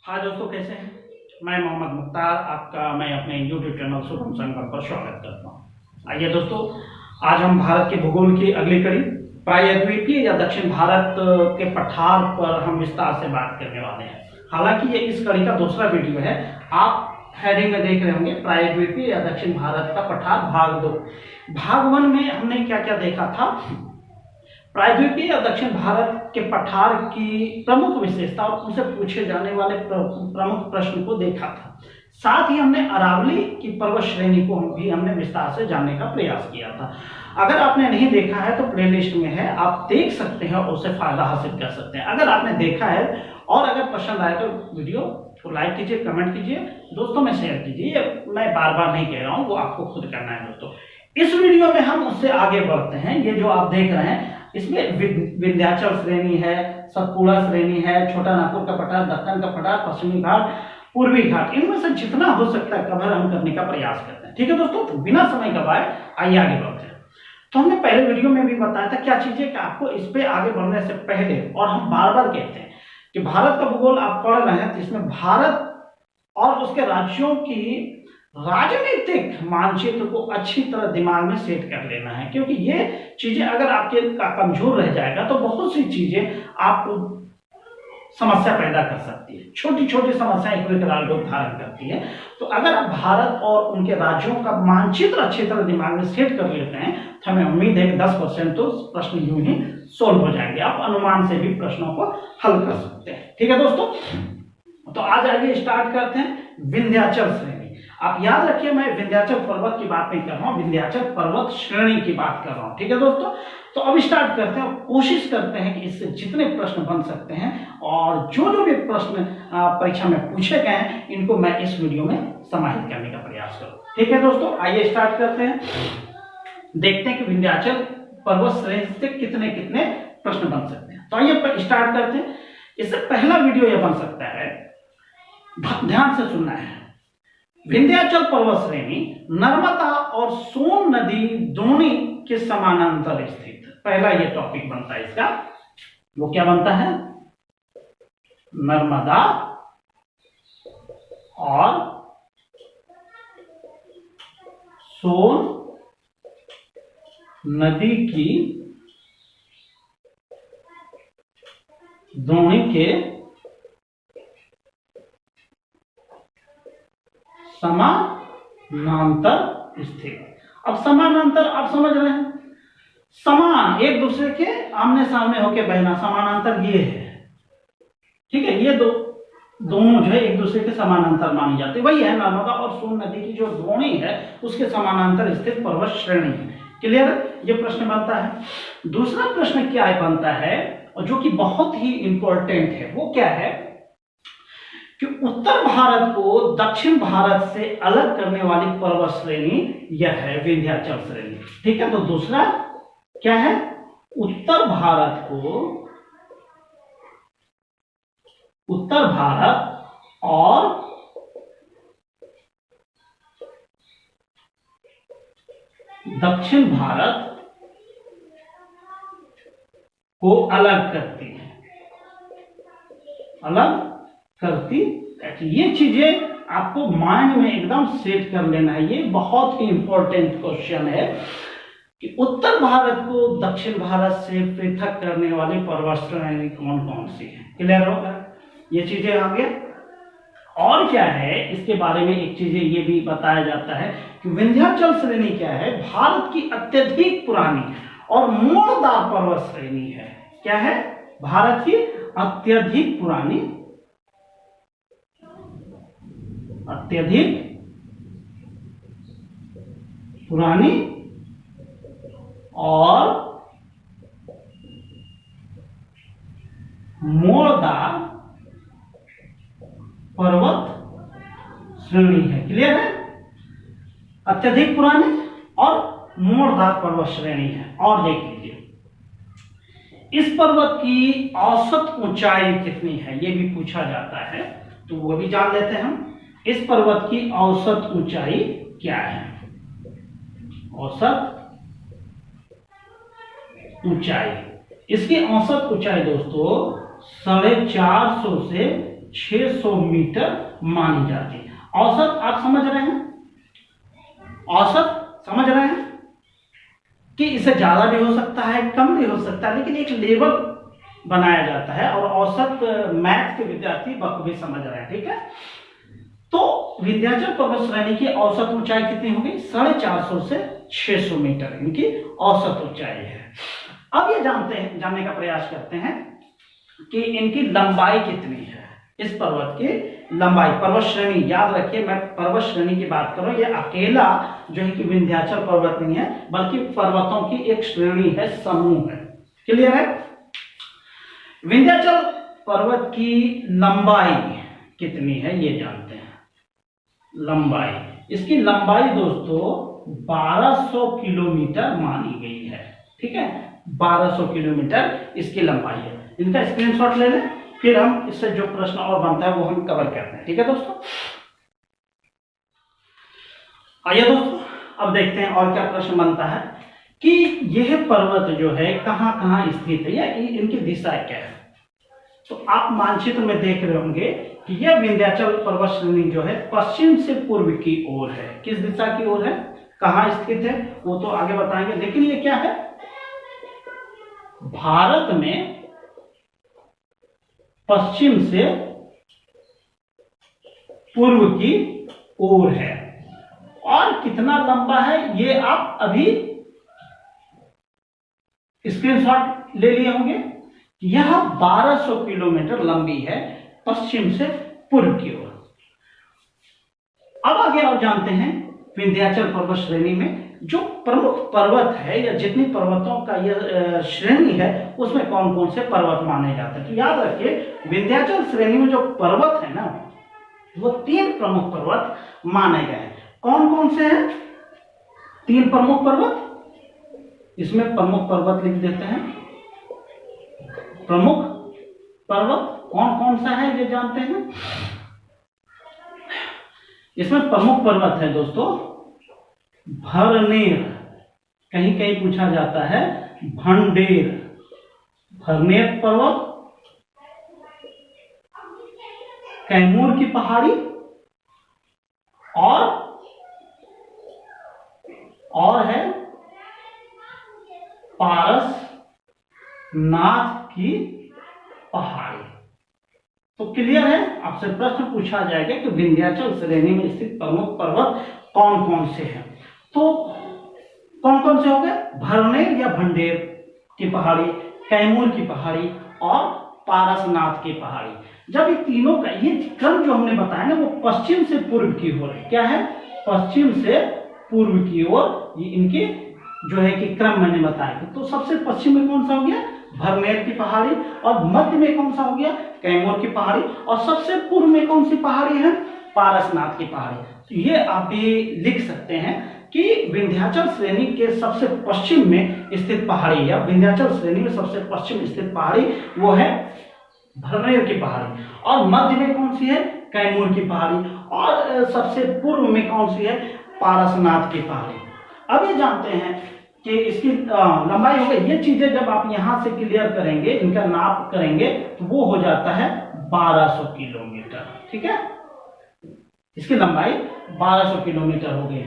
हाँ दोस्तों, कैसे हैं? मैं मोहम्मद मुख्तार मैं अपने YouTube चैनल शुभम संगम पर स्वागत करता हूँ। आइए दोस्तों, आज हम भारत के भूगोल की अगली कड़ी प्रायद्वीपीय या दक्षिण भारत के पठार पर हम विस्तार से बात करने वाले हैं। हालांकि ये इस कड़ी का दूसरा वीडियो है। आप हेडिंग में देख रहे होंगे प्रायद्वीपीय या दक्षिण भारत का पठार भाग 2। भाग 1 में हमने क्या क्या देखा था? प्रायद्वीपीय या दक्षिण भारत के पठार की प्रमुख विशेषता और उनसे पूछे जाने वाले प्रमुख प्रश्न को देखा था। साथ ही हमने अरावली की पर्वत श्रेणी को भी हमने विस्तार से जानने का प्रयास किया था। अगर आपने नहीं देखा है तो प्लेलिस्ट में है, आप देख सकते हैं और उससे फायदा हासिल कर सकते हैं। अगर आपने देखा है और अगर पसंद आए तो वीडियो को लाइक कीजिए, कमेंट कीजिए, दोस्तों में शेयर कीजिए। मैं बार बार नहीं कह रहा हूँ, वो आपको खुद करना है दोस्तों। इस वीडियो में हम उससे आगे बढ़ते हैं। ये जो आप देख रहे हैं इसमें विंध्याचल श्रेणी है, सतपुड़ा श्रेणी है, छोटा नागपुर का पठार, दक्कन का पठार, पश्चिमी घाट, पूर्वी घाट, इनमें से जितना हो सकता है कवर हम करने का प्रयास करते हैं। ठीक है दोस्तों, तो बिना समय गवाए आइए आगे बढ़ते हैं। तो हमने पहले वीडियो में भी बताया था क्या चीजें कि आपको इस पे आगे बढ़ने से पहले, और हम बार बार कहते हैं कि भारत का भूगोल आप पढ़ रहे हैं तो इसमें भारत और उसके राज्यों की राजनीतिक मानचित्र को अच्छी तरह दिमाग में सेट कर लेना है, क्योंकि ये चीजें अगर आपके कमजोर रह जाएगा तो बहुत सी चीजें आपको समस्या पैदा कर सकती है। छोटी छोटी समस्याएं एक विकराल रूप धारण करती है। तो अगर आप भारत और उनके राज्यों का मानचित्र अच्छी तरह दिमाग में सेट कर लेते हैं तो हमें उम्मीद है कि 10% तो प्रश्न यूं ही सोल्व हो जाएंगे। आप अनुमान से भी प्रश्नों को हल कर सकते हैं। ठीक है दोस्तों, तो आज आइए स्टार्ट करते हैं विंध्याचल श्रेणी। आप याद रखिए, मैं विंध्याचल पर्वत की बात नहीं कर रहा हूं, विंध्याचल पर्वत श्रेणी की बात कर रहा हूं। ठीक है दोस्तों, तो अब स्टार्ट करते हैं और कोशिश करते हैं कि इससे जितने प्रश्न बन सकते हैं और जो भी प्रश्न परीक्षा में पूछे गए हैं इनको मैं इस वीडियो में समाहित करने का प्रयास करूं। ठीक है दोस्तों, आइए स्टार्ट करते हैं। देखते हैं कि विंध्याचल पर्वत श्रेणी से कितने कितने प्रश्न बन सकते हैं। तो आइए स्टार्ट करते हैं। इससे पहला वीडियो यह बन सकता है, ध्यान से सुनना है। विंध्याचल पर्वत श्रेणी नर्मदा और सोन नदी दोनों के समानांतर स्थित। पहला ये टॉपिक बनता है इसका, वो क्या बनता है? नर्मदा और सोन नदी की दोनों के समानांतर स्थित। अब समानांतर आप समझ रहे हैं, समान एक दूसरे के आमने सामने होके बहना, समानांतर ये है। ठीक है, ये दोनों जो है एक दूसरे के समानांतर मानी जाती है। वही है नर्मदा और सोन नदी की जो द्रोणी है उसके समानांतर स्थित पर्वत श्रेणी है। क्लियर? ये प्रश्न बनता है। दूसरा प्रश्न क्या बनता है और जो कि बहुत ही इंपॉर्टेंट है, वो क्या है कि उत्तर भारत को दक्षिण भारत से अलग करने वाली पर्वत श्रेणी यह है विंध्याचल श्रेणी। ठीक है, तो दूसरा क्या है? उत्तर भारत और दक्षिण भारत को अलग करती है, ये चीजें आपको माइंड में एकदम सेट कर लेना है। ये बहुत ही इंपॉर्टेंट क्वेश्चन है कि उत्तर भारत को दक्षिण भारत से पृथक करने वाली पर्वत श्रेणी कौन कौन सी है। क्लियर होगा? ये चीजें आ गया। और क्या है इसके बारे में एक चीजें ये भी बताया जाता है कि विंध्याचल श्रेणी क्या है? भारत की अत्यधिक पुरानी और मोड़दार पर्वत श्रेणी है। क्या है? भारत की अत्यधिक पुरानी और मोड़दार पर्वत श्रेणी है। क्लियर है? अत्यधिक पुरानी और मोड़दार पर्वत श्रेणी है। और देख लीजिए, इस पर्वत की औसत ऊंचाई कितनी है ये भी पूछा जाता है, तो वो भी जान लेते हैं हम। इस पर्वत की औसत ऊंचाई क्या है? औसत ऊंचाई, इसकी औसत ऊंचाई दोस्तों 450 से 600 मीटर मानी जाती है। औसत आप समझ रहे हैं, औसत समझ रहे हैं कि इससे ज्यादा भी हो सकता है, कम भी हो सकता है, लेकिन एक लेवल बनाया जाता है और औसत मैथ के विद्यार्थी बखूबी समझ रहे हैं। ठीक है, तो विंध्याचल पर्वत श्रेणी की औसत ऊंचाई कितनी होगी? 450 से 600 मीटर इनकी औसत ऊंचाई है। अब ये जानने का प्रयास करते हैं कि इनकी लंबाई कितनी है। इस पर्वत की लंबाई, पर्वत श्रेणी, याद रखिए मैं पर्वत श्रेणी की बात कर रहा हूं, ये अकेला जो है कि विंध्याचल पर्वत नहीं है, बल्कि पर्वतों की एक श्रेणी है, समूह है। क्लियर है? विंध्याचल पर्वत की लंबाई कितनी है ये जानते हैं। लंबाई, इसकी लंबाई दोस्तों 1200 किलोमीटर मानी गई है। ठीक है, 1200 किलोमीटर इसकी लंबाई है। इनका स्क्रीनशॉट ले लें, फिर हम इससे जो प्रश्न और बनता है वो हम कवर करते हैं। ठीक है दोस्तों, आइए दोस्तों अब देखते हैं और क्या प्रश्न बनता है कि यह पर्वत जो है कहां कहां स्थित है या इनकी दिशा क्या है। तो आप मानचित्र में देख रहे होंगे कि यह विंध्याचल पर्वत श्रेणी जो है पश्चिम से पूर्व की ओर है। किस दिशा की ओर है, कहां स्थित है वो तो आगे बताएंगे, लेकिन ये क्या है, भारत में पश्चिम से पूर्व की ओर है। और कितना लंबा है ये आप अभी स्क्रीनशॉट ले लिए होंगे। यह 1200 किलोमीटर लंबी है पश्चिम से पूर्व की ओर। अब आगे और जानते हैं विंध्याचल पर्वत श्रेणी में जो प्रमुख पर्वत है या जितनी पर्वतों का यह श्रेणी है उसमें कौन कौन से पर्वत माने जाते हैं। तो याद रखिए विंध्याचल श्रेणी में जो पर्वत है ना वो 3 प्रमुख पर्वत माने गए हैं। कौन कौन से हैं 3 प्रमुख पर्वत? इसमें प्रमुख पर्वत लिख देते हैं। प्रमुख पर्वत कौन कौन सा है ये जानते हैं। इसमें प्रमुख पर्वत है दोस्तों भरनेर, कहीं कहीं पूछा जाता है भंडेर, भरनेर पर्वत, कैमूर की पहाड़ी और है पारसनाथ की पहाड़ी। तो क्लियर है, आपसे प्रश्न पूछा जाएगा कि विंध्याचल श्रेणी में स्थित प्रमुख पर्वत कौन कौन से हैं। तो कौन कौन से हो गए? भरनेर या भंडेर की पहाड़ी, कैमूर की पहाड़ी और पारसनाथ की पहाड़ी। जब ये तीनों का ये क्रम जो हमने बताया ना वो पश्चिम से पूर्व की ओर है। क्या है? पश्चिम से पूर्व की ओर ये इनके जो है कि क्रम मैंने बताया। तो सबसे पश्चिम में कौन सा हो गया? भरनेर की पहाड़ी, और मध्य में कौन सा हो गया? कैमूर की पहाड़ी, और सबसे पूर्व में कौन सी पहाड़ी है? पारसनाथ की पहाड़ी। तो ये आप भी लिख सकते हैं कि विंध्याचल श्रेणी के सबसे पश्चिम में स्थित पहाड़ी या विंध्याचल श्रेणी में सबसे पश्चिम स्थित पहाड़ी वो है भरनेर की पहाड़ी, और मध्य में कौन सी है? कैमूर की पहाड़ी, और सबसे पूर्व में कौन सी है? पारसनाथ की पहाड़ी। अब ये जानते हैं कि इसकी लंबाई हो गई। ये चीजें जब आप यहां से क्लियर करेंगे, इनका नाप करेंगे तो वो हो जाता है 1200 किलोमीटर। ठीक है, इसकी लंबाई 1200 किलोमीटर हो गई।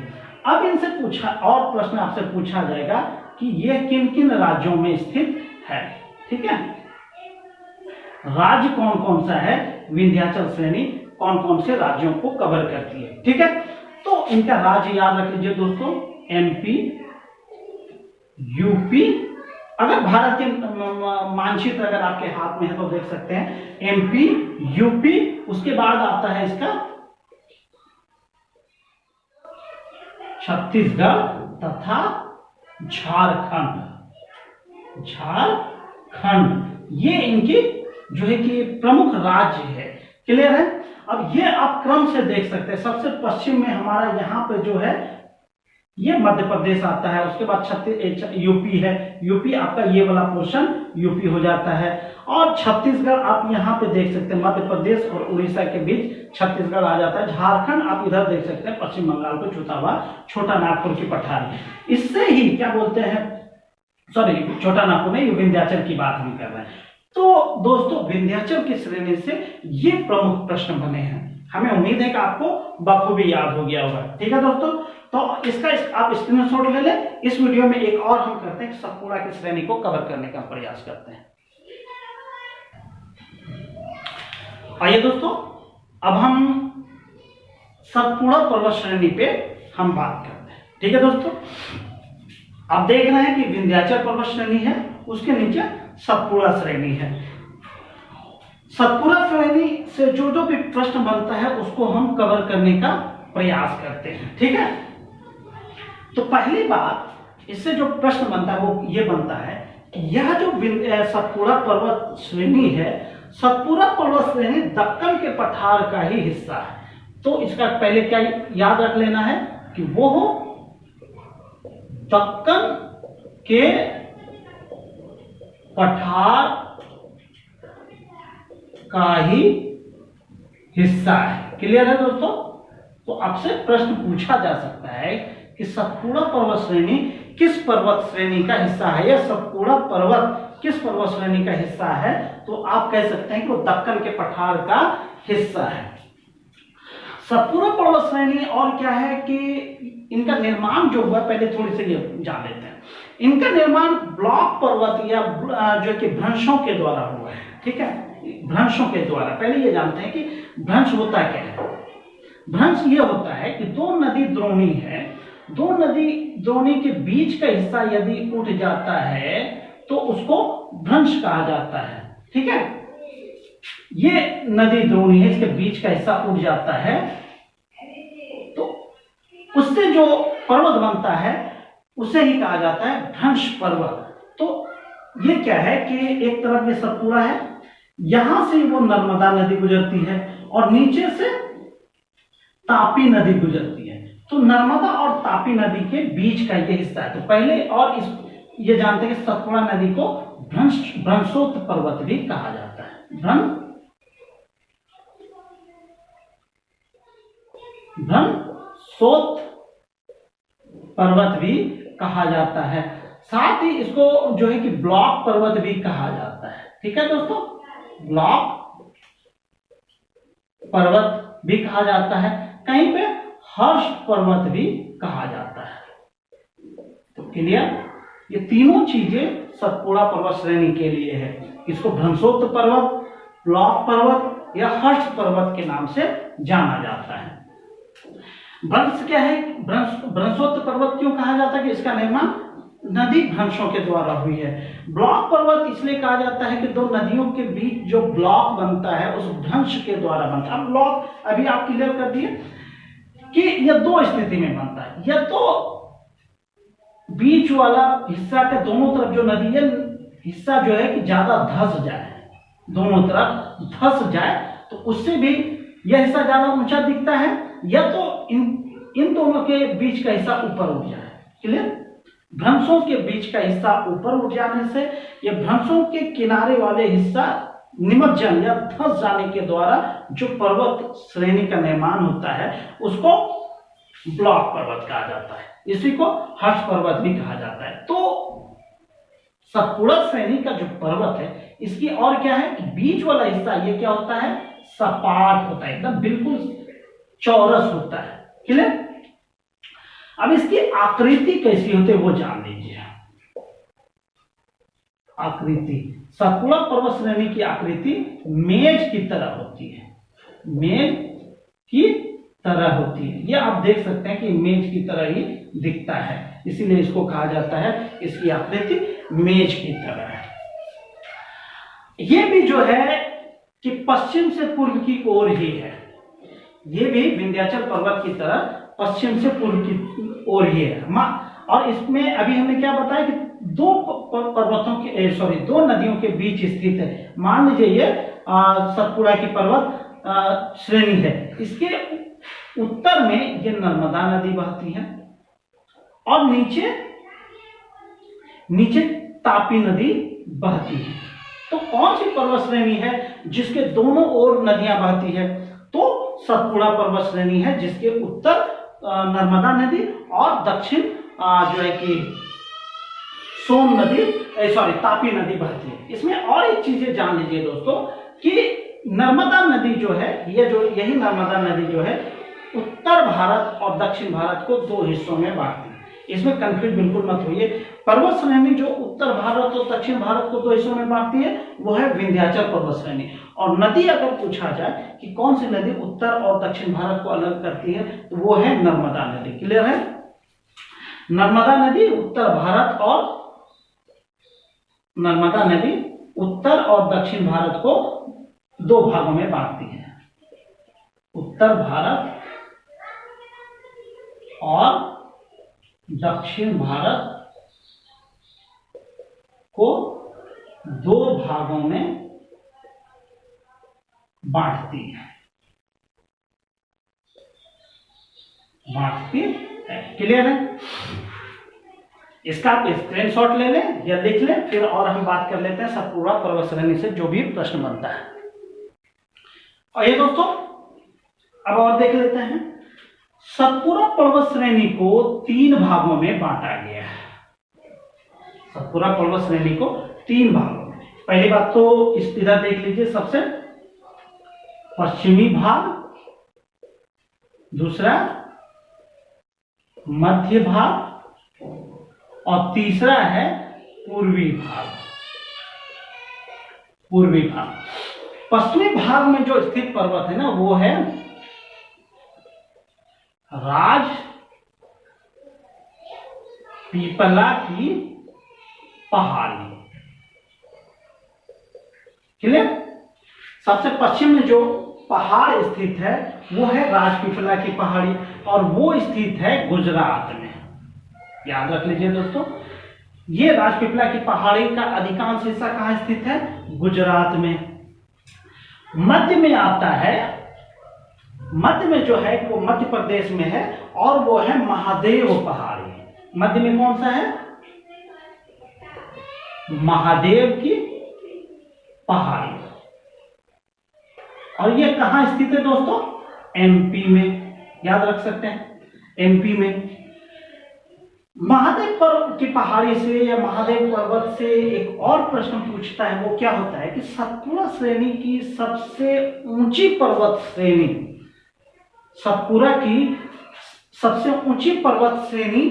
अब इनसे पूछा और प्रश्न आपसे पूछा जाएगा कि यह किन किन राज्यों में स्थित है। ठीक है, राज्य कौन कौन सा है, विंध्याचल श्रेणी कौन कौन से राज्यों को कवर करती है। ठीक है, तो इनका राज्य याद रख लीजिए दोस्तों, एमपी, यूपी। अगर भारत के मानचित्र अगर आपके हाथ में है तो देख सकते हैं एमपी, यूपी, उसके बाद आता है इसका छत्तीसगढ़ तथा झारखंड। ये इनकी जो है कि प्रमुख राज्य है। क्लियर है? अब ये आप क्रम से देख सकते हैं। सबसे पश्चिम में हमारा यहाँ पे जो है ये मध्य प्रदेश आता है, उसके बाद यूपी है। यूपी आपका ये वाला पोर्शन यूपी हो जाता है, और छत्तीसगढ़ आप यहाँ पे देख सकते हैं, मध्य प्रदेश और उड़ीसा के बीच छत्तीसगढ़ आ जाता है। झारखंड आप इधर देख सकते हैं, पश्चिम बंगाल को छूता हुआ छोटा नागपुर की पठारी। इससे ही क्या बोलते हैं, सॉरी छोटा नागपुर नहीं, विंध्याचल की बात हम कर रहे हैं। तो दोस्तों विंध्याचल की श्रेणी से ये प्रमुख प्रश्न बने हैं। हमें उम्मीद है कि आपको बखूबी याद हो गया होगा। ठीक है दोस्तों, तो इसका आप स्क्रीनशॉट ले लें। इस वीडियो में एक और हम करते हैं, सतपुड़ा की श्रेणी को कवर करने का प्रयास करते हैं। आइए दोस्तों, अब हम सतपुड़ा पर्वत श्रेणी पे हम बात करते हैं। ठीक है दोस्तों, आप देख रहे हैं कि विंध्याचल पर्वत श्रेणी है, उसके नीचे सतपुड़ा श्रेणी है। सतपुड़ा श्रेणी से जो जो भी प्रश्न बनता है उसको हम कवर करने का प्रयास करते हैं। ठीक है, तो पहली बात, इससे जो प्रश्न बनता है वो ये बनता है कि यह जो सतपुड़ा पर्वत श्रेणी है, सतपुड़ा पर्वत श्रेणी दक्कन के पठार का ही हिस्सा है। तो इसका पहले क्या याद रख लेना है कि वो दक्कन के पठार का ही हिस्सा है। क्लियर है दोस्तों? तो आपसे प्रश्न पूछा जा सकता है कि सतपुड़ा पर्वत श्रेणी किस पर्वत श्रेणी का हिस्सा है, या सतपुड़ा पर्वत किस पर्वत श्रेणी का हिस्सा है, तो आप कह सकते हैं कि वो दक्कन के पठार का हिस्सा है। सतपुड़ा पर्वत श्रेणी और क्या है कि इनका निर्माण जो हुआ, पहले थोड़ी सी जान लेते हैं। इनका निर्माण ब्लॉक पर्वत या जो कि भ्रंशों के द्वारा हुआ है। ठीक है, भ्रंशों के द्वारा। पहले ये जानते हैं कि भ्रंश होता क्या है। भ्रंश ये होता है कि दो नदी द्रोणी है, दो नदी द्रोणी के बीच का हिस्सा यदि उठ जाता है तो उसको भ्रंश कहा जाता है। ठीक है, ये नदी द्रोणी है, इसके बीच का हिस्सा उठ जाता है तो उससे जो पर्वत बनता है उसे ही कहा जाता है भ्रंश पर्वत। तो ये क्या है कि एक तरफ ये सतपुड़ा है, यहां से वो नर्मदा नदी गुजरती है और नीचे से तापी नदी गुजरती है। तो नर्मदा और तापी नदी के बीच का ये हिस्सा है। तो पहले और ये जानते हैं कि सतपुड़ा नदी को भ्रंशोत्त पर्वत भी कहा जाता है। भ्रंशोत्त पर्वत भी कहा जाता है। साथ ही इसको जो है कि ब्लॉक पर्वत भी कहा जाता है। ठीक है दोस्तों, ब्लॉक पर्वत भी कहा जाता है, कहीं पे हर्ष पर्वत भी कहा जाता है। तो क्लियर, ये तीनों चीजें सतपुड़ा पर्वत श्रेणी के लिए है। इसको भ्रंशोत्त पर्वत, ब्लॉक पर्वत या हर्ष पर्वत के नाम से जाना जाता है। भ्रंश क्या है? भ्रंशोत्त पर्वत क्यों कहा जाता है कि इसका निर्माण नदी भ्रंशों के द्वारा हुई है। ब्लॉक पर्वत इसलिए कहा जाता है कि दो नदियों के बीच जो ब्लॉक बनता है उस भ्रंश के द्वारा बनता है। अब ब्लॉक अभी आप क्लियर कर दिए कि यह दो स्थिति में बनता है, या तो बीच वाला हिस्सा के दोनों तरफ जो नदी है हिस्सा जो है कि ज्यादा धंस जाए, दोनों तरफ धंस जाए तो उससे भी यह हिस्सा ज्यादा ऊंचा दिखता है, या तो इन दोनों के बीच का हिस्सा ऊपर उठ जाए। क्लियर, भ्रंशों के बीच का हिस्सा ऊपर उठ जाने से या भ्रंशों के किनारे वाले हिस्सा निमज्जन या धंस जाने के द्वारा जो पर्वत श्रेणी का निर्माण होता है उसको ब्लॉक पर्वत कहा जाता है, इसी को हर्ष पर्वत भी कहा जाता है। तो सतपुड़ा श्रेणी का जो पर्वत है इसकी और क्या है कि बीच वाला हिस्सा ये क्या होता है, सपाट होता है, एकदम बिल्कुल चौरस होता है। क्लियर, अब इसकी आकृति कैसी होती है वो जान लीजिए। आकृति, सतपुड़ा पर्वत श्रेणी की आकृति मेज की तरह होती है, मेज की तरह होती है। ये आप देख सकते हैं कि मेज की तरह ही दिखता है, इसीलिए इसको कहा जाता है इसकी आकृति मेज की तरह है। ये भी जो है कि पश्चिम से पूर्व की ओर ही है, ये भी विंध्याचल पर्वत की तरह पश्चिम से पूर्व की ओर ही है। और इसमें अभी हमने क्या बताया कि दो पर्वतों के दो नदियों के बीच स्थित है। मान लीजिए ये सतपुड़ा की पर्वत श्रेणी है, इसके उत्तर में ये नर्मदा नदी बहती है और नीचे तापी नदी बहती है। तो कौन सी पर्वत श्रेणी है जिसके दोनों ओर नदियां बहती है? तो सतपुड़ा पर्वत श्रेणी है जिसके उत्तर नर्मदा नदी और दक्षिण जो है कि सोन नदी तापी नदी बहती है। इसमें और एक चीजें जान लीजिए दोस्तों कि नर्मदा नदी जो है, यही नर्मदा नदी जो है उत्तर भारत और दक्षिण भारत को दो हिस्सों में बांटती है। इसमें कंफ्यूज बिल्कुल मत होइए। पर्वत श्रेणी जो उत्तर भारत और दक्षिण भारत को दो हिस्सों में बांटती है वो है विंध्याचल पर्वत श्रेणी। और नदी अगर पूछा जाए कि कौन सी नदी उत्तर और दक्षिण भारत को अलग करती है तो वो है नर्मदा नदी। क्लियर है? नर्मदा नदी उत्तर और दक्षिण भारत को दो भागों में बांटती है। उत्तर भारत और दक्षिण भारत को दो भागों में बांटती है। क्लियर है? इसका आप स्क्रीनशॉट ले लें या लिख लें, फिर और हम बात कर लेते हैं सतपुड़ा पर्वत श्रेणी से जो भी प्रश्न बनता है। और ये दोस्तों अब और देख लेते हैं। सतपुड़ा पर्वत श्रेणी को तीन भागों में बांटा गया है। सतपुड़ा पर्वत श्रेणी को तीन भागों में। पहली बात तो इधर देख लीजिए, सबसे पश्चिमी भाग, दूसरा मध्य भाग और तीसरा है पूर्वी भाग। पश्चिमी भाग में जो स्थित पर्वत है ना वो है राज पीपला की पहाड़ी। क्लियर? सबसे पश्चिम में जो पहाड़ स्थित है वो है राजपीपला की पहाड़ी और वो स्थित है गुजरात में। याद रख लीजिए दोस्तों, ये राजपीपला की पहाड़ी का अधिकांश हिस्सा कहां स्थित है? गुजरात में। मध्य में आता है, मध्य में जो है वो मध्य प्रदेश में है और वो है महादेव पहाड़ी। मध्य में कौन सा है? महादेव की पहाड़ी। और ये कहां स्थित है दोस्तों? एमपी में। याद रख सकते हैं, एमपी में। महादेव पर्वत की पहाड़ी से या महादेव पर्वत से एक और प्रश्न पूछता है, वो क्या होता है कि सतपुड़ा श्रेणी की सबसे ऊंची पर्वत श्रेणी, सतपुड़ा की सबसे ऊंची पर्वत श्रेणी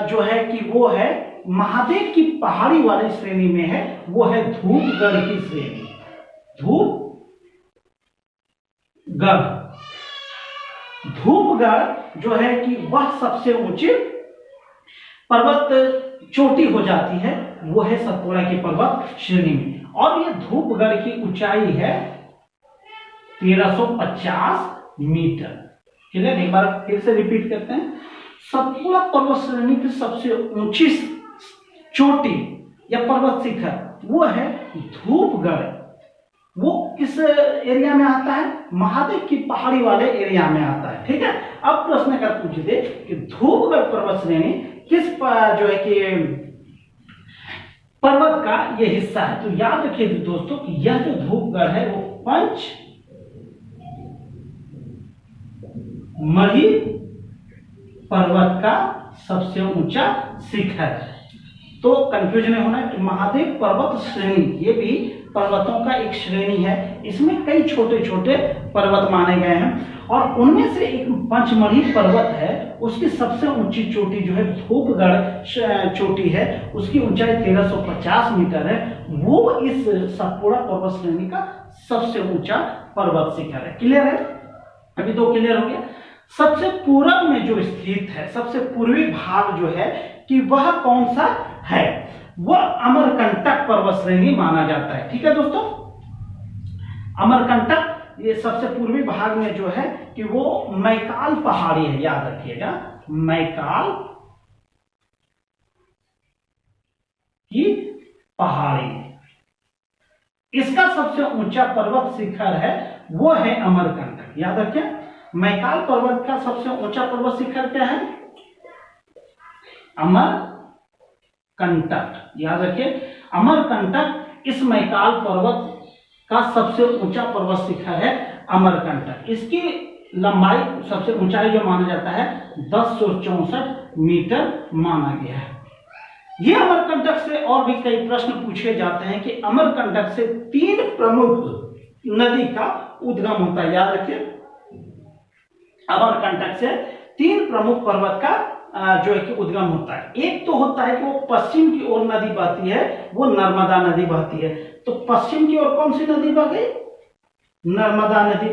जो है कि वो है महादेव की पहाड़ी वाली श्रेणी में है, वो है धूपगढ़ की श्रेणी। धूपगढ़ जो है कि वह सबसे ऊंची पर्वत चोटी हो जाती है, वो है सतपुड़ा की पर्वत श्रेणी में। और ये धूपगढ़ की ऊंचाई है 1350 मीटर। क्लियर? एक बार फिर से रिपीट करते हैं। सतपुड़ा पर्वत श्रेणी की सबसे ऊंची चोटी या पर्वत शिखर वो है धूपगढ़। वो किस एरिया में आता है? महादेव की पहाड़ी वाले एरिया में आता है। ठीक है? अब प्रश्न का पूछ दे कि धूपगढ़ पर्वत श्रेणी किस जो है कि पर्वत का ये हिस्सा है। तो याद रखिए दोस्तों कि यह जो धूपगढ़ है वो पंचमढ़ी पर्वत का सबसे ऊंचा शिखर है। तो कंफ्यूजन नहीं होना कि महादेव पर्वत श्रेणी ये भी पर्वतों का एक श्रेणी है। इसमें कई छोटे छोटे पर्वत माने गए हैं और उनमें से एक पंचमढ़ी पर्वत है, उसकी सबसे ऊंची चोटी जो है धूपगढ़ चोटी है, उसकी ऊंचाई 1350 मीटर है। वो इस सतपुड़ा पर्वत श्रेणी का सबसे ऊंचा पर्वत शिखर है। क्लियर है? अभी दो क्लियर हो गया। सबसे पूर्व में जो स्थित है, सबसे पूर्वी भाग जो है कि वह कौन सा है? वह अमरकंटक पर्वत श्रेणी माना जाता है। ठीक है दोस्तों? अमरकंटक ये सबसे पूर्वी भाग में जो है कि वो मैकाल पहाड़ी है। याद रखिएगा, मैकाल की पहाड़ी, इसका सबसे ऊंचा पर्वत शिखर है वो है अमरकंटक। याद रखिए, मैकाल पर्वत का सबसे ऊंचा पर्वत शिखर क्या है? अमरकंटक। याद रखिए, अमरकंटक इस मैकाल पर्वत का सबसे ऊंचा पर्वत शिखर है अमरकंटक। इसकी लंबाई, सबसे ऊंचाई जो माना जाता है 1064 मीटर माना गया है। ये अमरकंटक से और भी कई प्रश्न पूछे जाते हैं कि अमरकंटक से 3 प्रमुख नदी का उद्गम होता है। याद रखिए, अमरकंटक से 3 प्रमुख पर्वत का जो है कि उद्गम होता है। एक तो होता है कि वो पश्चिम की ओर नदी बहती है, वो नर्मदा नदी बहती है। तो पश्चिम की ओर कौन सी नदी बह गई? नर्मदा नदी।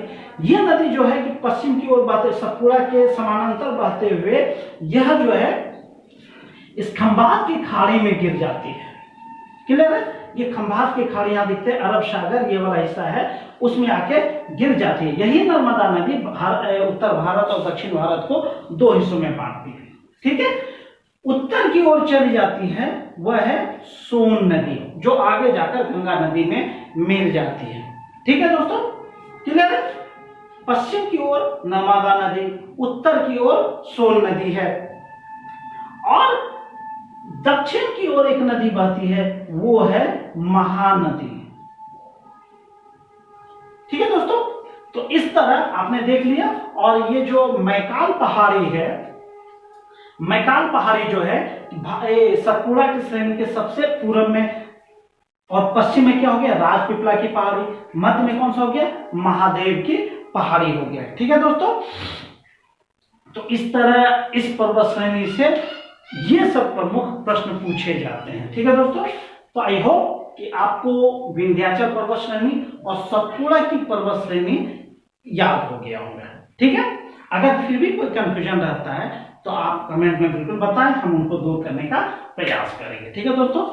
ये नदी जो है कि पश्चिम की ओर बहते, सतपुड़ा के समानांतर बहते हुए यह जो है इस खंभात की खाड़ी में गिर जाती है। क्लियर है? ये खंभात की खाड़ी यहाँ दिखते हैं, अरब सागर ये वाला हिस्सा है, उसमें आके गिर जाती है। यही नर्मदा नदी उत्तर भारत और दक्षिण भारत को 2 हिस्सों में बांटती है। ठीक है, उत्तर की ओर चली जाती है, वह है सोन नदी, जो आगे जाकर गंगा नदी में मिल जाती है। ठीक है दोस्तों, क्लियर है? पश्चिम की ओर नर्मदा नदी, उत्तर की ओर सोन नदी है, और दक्षिण की ओर एक नदी बहती है, वो है महानदी। ठीक है दोस्तों, तो इस तरह आपने देख लिया। और ये जो मैकाल पहाड़ी है, मैकाल पहाड़ी जो है सतपुड़ा की श्रेणी के सबसे पूर्व में, और पश्चिम में क्या हो गया? राजपीपला की पहाड़ी, मध्य में कौन सा हो गया? महादेव की पहाड़ी हो गया। ठीक है दोस्तों, तो इस तरह इस पर्वत श्रेणी से ये सब प्रमुख प्रश्न पूछे जाते हैं। ठीक है दोस्तों, तो आई होप कि आपको विंध्याचल पर्वत श्रेणी और सतपुड़ा की पर्वत श्रेणी याद हो गया होगा। ठीक है, अगर फिर भी कोई कंफ्यूजन रहता है तो आप कमेंट में बिल्कुल बताएं, हम उनको दूर करने का प्रयास करेंगे। ठीक है दोस्तों।